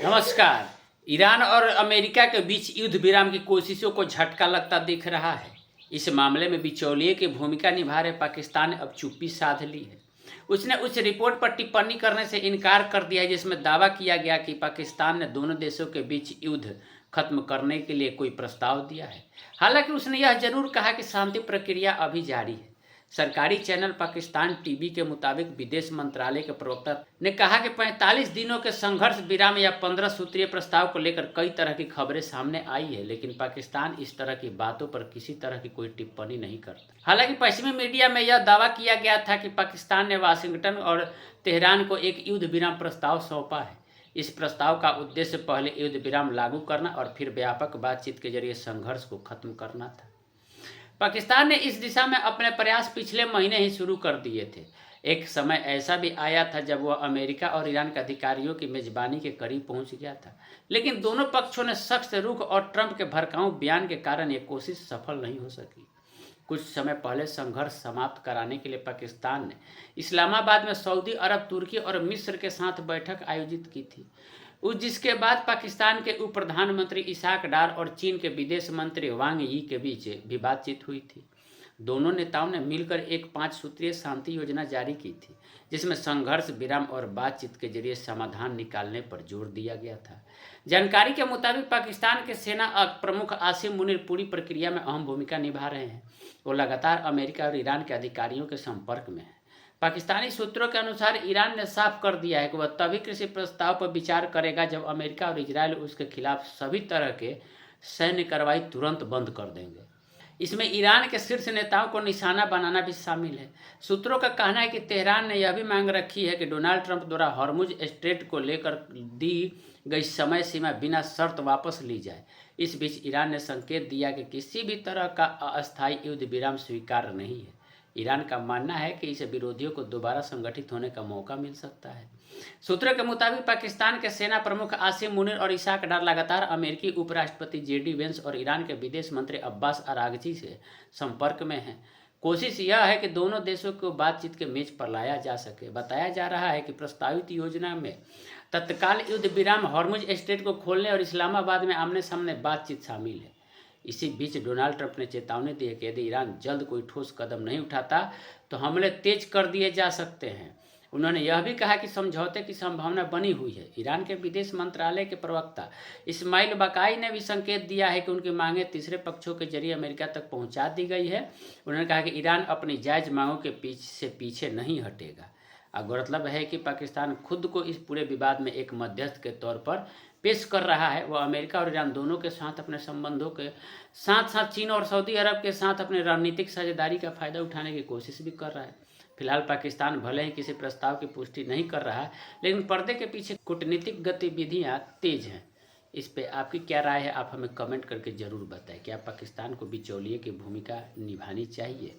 नमस्कार। ईरान और अमेरिका के बीच युद्ध विराम की कोशिशों को झटका लगता दिख रहा है। इस मामले में बिचौलिए की भूमिका निभा रहे पाकिस्तान ने अब चुप्पी साध ली है। उसने उस रिपोर्ट पर टिप्पणी करने से इनकार कर दिया है जिसमें दावा किया गया कि पाकिस्तान ने दोनों देशों के बीच युद्ध खत्म करने के लिए कोई प्रस्ताव दिया है। हालांकि उसने यह जरूर कहा कि शांति प्रक्रिया अभी जारी है। सरकारी चैनल पाकिस्तान टीवी के मुताबिक विदेश मंत्रालय के प्रवक्ता ने कहा कि 45 दिनों के संघर्ष विराम या 15 सूत्रीय प्रस्ताव को लेकर कई तरह की खबरें सामने आई है, लेकिन पाकिस्तान इस तरह की बातों पर किसी तरह की कोई टिप्पणी नहीं करता। हालांकि पश्चिमी मीडिया में यह दावा किया गया था कि पाकिस्तान ने वाशिंगटन और तेहरान को एक युद्ध विराम प्रस्ताव सौंपा है। इस प्रस्ताव का उद्देश्य पहले युद्ध विराम लागू करना और फिर व्यापक बातचीत के जरिए संघर्ष को खत्म करना था। पाकिस्तान ने इस दिशा में अपने प्रयास पिछले महीने ही शुरू कर दिए थे। एक समय ऐसा भी आया था जब वह अमेरिका और ईरान के अधिकारियों की मेजबानी के करीब पहुंच गया था, लेकिन दोनों पक्षों ने सख्त रुख और ट्रंप के भड़काऊ बयान के कारण यह कोशिश सफल नहीं हो सकी। कुछ समय पहले संघर्ष समाप्त कराने के लिए पाकिस्तान ने इस्लामाबाद में सऊदी अरब, तुर्की और मिस्र के साथ बैठक आयोजित की थी, जिसके बाद पाकिस्तान के उप प्रधानमंत्री इसाक डार और चीन के विदेश मंत्री वांग यी के बीच भी बातचीत हुई थी। दोनों नेताओं ने मिलकर एक 5 सूत्रीय शांति योजना जारी की थी, जिसमें संघर्ष विराम और बातचीत के जरिए समाधान निकालने पर जोर दिया गया था। जानकारी के मुताबिक पाकिस्तान के सेना प्रमुख आसिम मुनीर पूरी प्रक्रिया में अहम भूमिका निभा रहे हैं। वो लगातार अमेरिका और ईरान के अधिकारियों के संपर्क में है। पाकिस्तानी सूत्रों के अनुसार ईरान ने साफ कर दिया है कि वह तभी किसी प्रस्ताव पर विचार करेगा जब अमेरिका और इजरायल उसके खिलाफ सभी तरह के सैन्य कार्रवाई तुरंत बंद कर देंगे। इसमें ईरान के शीर्ष नेताओं को निशाना बनाना भी शामिल है। सूत्रों का कहना है कि तेहरान ने यह भी मांग रखी है कि डोनाल्ड ट्रंप द्वारा हॉर्मुज स्ट्रेट को लेकर दी गई समय सीमा बिना शर्त वापस ली जाए। इस बीच ईरान ने संकेत दिया कि किसी भी तरह का अस्थायी युद्ध विराम स्वीकार्य नहीं है। ईरान का मानना है कि इसे विरोधियों को दोबारा संगठित होने का मौका मिल सकता है। सूत्रों के मुताबिक पाकिस्तान के सेना प्रमुख आसिम मुनीर और इसाक डार लगातार अमेरिकी उपराष्ट्रपति जेडी वेंस और ईरान के विदेश मंत्री अब्बास अरागची से संपर्क में हैं। कोशिश यह है कि दोनों देशों को बातचीत के मेज पर लाया जा सके। बताया जा रहा है कि प्रस्तावित योजना में तत्काल युद्ध विराम, हॉर्मुज स्ट्रेट को खोलने और इस्लामाबाद में आमने सामने बातचीत शामिल है। इसी बीच डोनाल्ड ट्रंप ने चेतावनी दी है कि यदि ईरान जल्द कोई ठोस कदम नहीं उठाता तो हमले तेज कर दिए जा सकते हैं। उन्होंने यह भी कहा कि समझौते की संभावना बनी हुई है। ईरान के विदेश मंत्रालय के प्रवक्ता इस्माइल बाकाई ने भी संकेत दिया है कि उनकी मांगें तीसरे पक्षों के जरिए अमेरिका तक पहुंचा दी गई है। उन्होंने कहा कि ईरान अपनी जायज़ मांगों के पीछे नहीं हटेगा। गौरतलब है कि पाकिस्तान खुद को इस पूरे विवाद में एक मध्यस्थ के तौर पर पेश कर रहा है। वह अमेरिका और ईरान दोनों के साथ अपने संबंधों के साथ साथ चीन और सऊदी अरब के साथ अपने रणनीतिक साझेदारी का फायदा उठाने की कोशिश भी कर रहा है। फिलहाल पाकिस्तान भले ही किसी प्रस्ताव की पुष्टि नहीं कर रहा है, लेकिन पर्दे के पीछे कूटनीतिक गतिविधियां तेज हैं। इस पे आपकी क्या राय है, आप हमें कमेंट करके ज़रूर बताएं। क्या पाकिस्तान को बिचौलिए की भूमिका निभानी चाहिए?